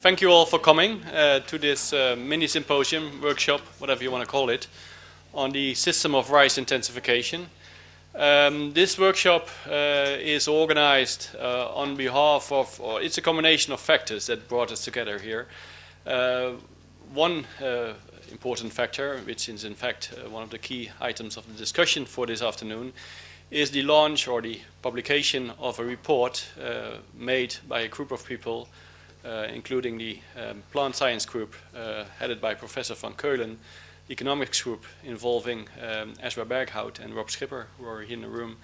Thank you all for coming to this mini symposium, workshop, whatever you want to call it, on the system of rice intensification. This workshop is organized on behalf of, or it's a combination of factors that brought us together here. One important factor, which is in fact one of the key items of the discussion for this afternoon, is the launch or the publication of a report made by a group of people including the plant science group headed by Professor van Keulen, the economics group involving Ezra Berghout and Rob Schipper, who are here in the room,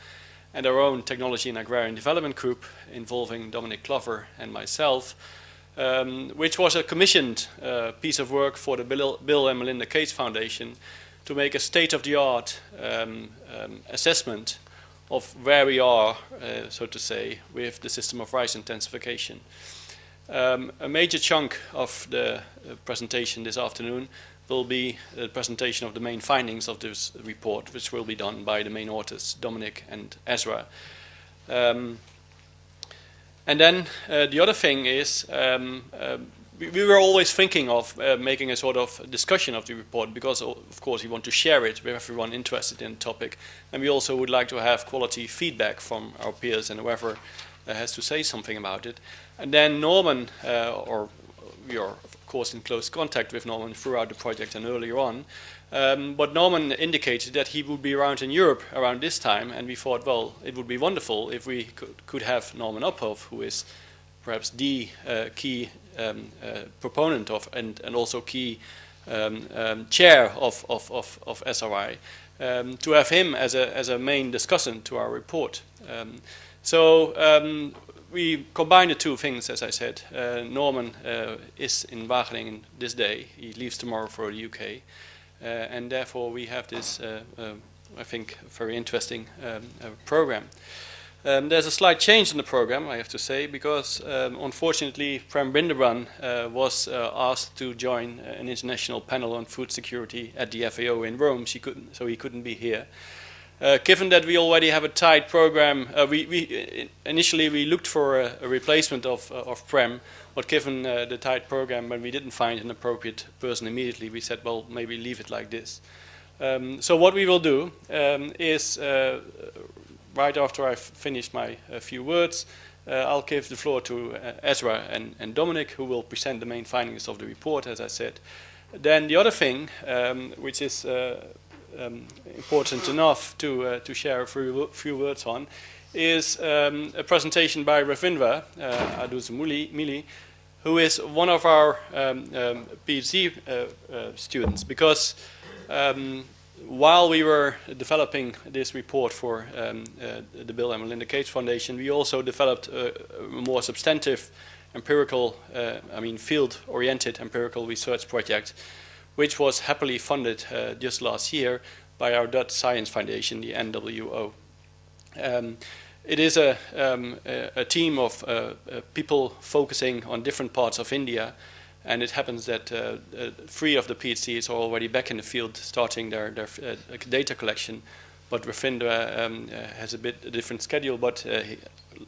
and our own technology and agrarian development group involving Dominic Clover and myself, which was a commissioned piece of work for the Bill and Melinda Gates Foundation to make a state-of-the-art assessment of where we are, so to say, with the system of rice intensification. A major chunk of the presentation this afternoon will be the presentation of the main findings of this report, which will be done by the main authors, Dominic and Ezra. And then the other thing is, we were always thinking of making a sort of discussion of the report because, of course, we want to share it with everyone interested in the topic. And we also would like to have quality feedback from our peers and whoever has to say something about it. And then Norman, or we are of course in close contact with Norman throughout the project and earlier on, but Norman indicated that he would be around in Europe around this time, and we thought, well, it would be wonderful if we could have Norman Uphoff, who is perhaps the key proponent of and also key chair of SRI, to have him as a main discussant to our report. So we combine the two things, as I said. Norman is in Wageningen this day. He leaves tomorrow for the UK. And therefore we have this, I think, very interesting program. There's a slight change in the program, I have to say, because unfortunately Prem Bindebrand was asked to join an international panel on food security at the FAO in Rome. So he couldn't be here. Given that we already have a tight program, initially we looked for a replacement of Prem, but given the tight program, when we didn't find an appropriate person immediately, we said, well, maybe leave it like this. So what we will do is, right after I've finished my few words, I'll give the floor to Ezra and Dominic, who will present the main findings of the report, as I said. Then the other thing, which is important enough to share a few words on, is a presentation by Ravindra Adusumuli, who is one of our PhD students, because while we were developing this report for the Bill and Melinda Gates Foundation, we also developed a more substantive empirical, field-oriented empirical research project, which was happily funded just last year by our Dutch Science Foundation, the NWO. It is a team of people focusing on different parts of India, and it happens that 3 of the PhDs are already back in the field starting their data collection, but Ravindra has a different schedule, but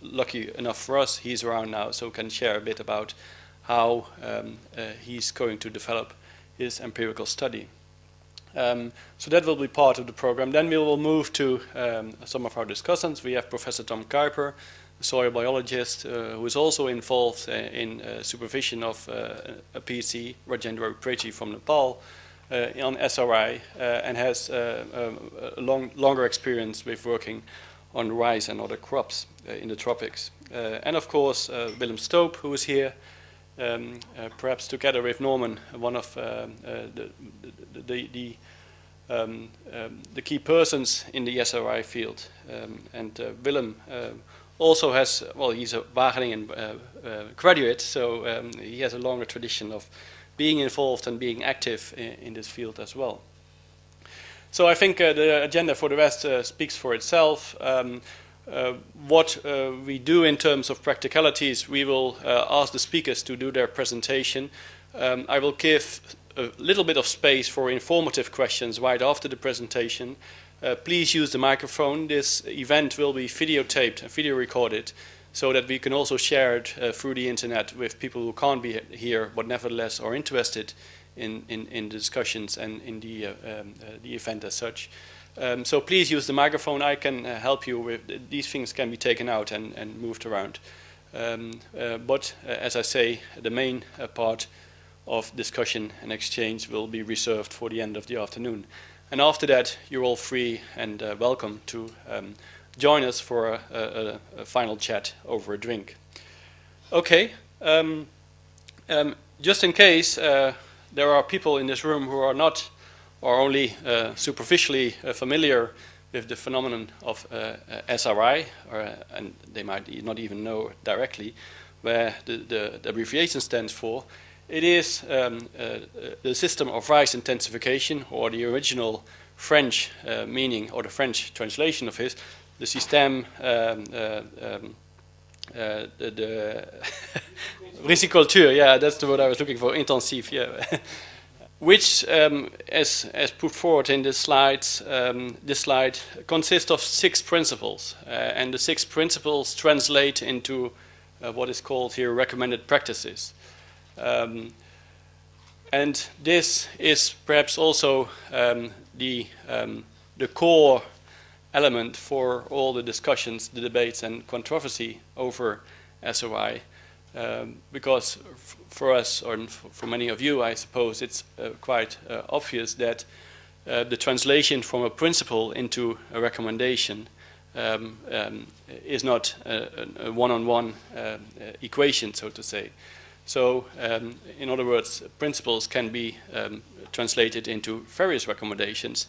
lucky enough for us, he's around now, so can share a bit about how he's going to develop his empirical study. So that will be part of the program. Then we will move to some of our discussants. We have Professor Tom Kuiper, a soil biologist who is also involved in supervision of a PhD, Rajendra Preti from Nepal, on SRI, and has a longer experience with working on rice and other crops in the tropics. And of course, Willem Stoop, who is here, perhaps together with Norman, one of the key persons in the SRI field. And Willem also has, well, he's a Wageningen graduate, so he has a longer tradition of being involved and being active in this field as well. So I think the agenda for the rest speaks for itself. What we do in terms of practicalities, we will ask the speakers to do their presentation. I will give a little bit of space for informative questions right after the presentation. Please use the microphone. This event will be videotaped and video recorded, so that we can also share it through the internet with people who can't be here but nevertheless are interested in the discussions and in the event as such. So please use the microphone. I can help you with these things. Can be taken out and moved around. But as I say, the main part of discussion and exchange will be reserved for the end of the afternoon. And after that, you're all free and welcome to join us for a final chat over a drink. Okay, just in case there are people in this room who are not or only superficially familiar with the phenomenon of SRI, and they might not even know directly where the abbreviation stands for. It is the system of rise intensification, or the original French meaning, or the French translation of it, the système de riziculture, yeah, that's the word I was looking for, intensive, yeah. Which, as put forward in this slide consists of 6 principles, and the 6 principles translate into what is called here recommended practices. And this is perhaps also the core element for all the discussions, the debates and controversy over SOI, because for us, or for many of you, I suppose, it's quite obvious that the translation from a principle into a recommendation is not a one-on-one equation, so to say. So, in other words, principles can be translated into various recommendations,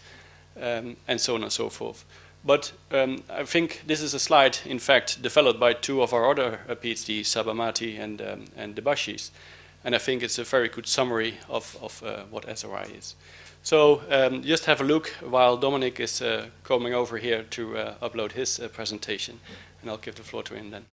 and so on and so forth. But I think this is a slide, in fact, developed by 2 of our other PhDs, Sabamati and Debashis, and I think it's a very good summary of what SRI is. So just have a look while Dominic is coming over here to upload his presentation, and I'll give the floor to him then.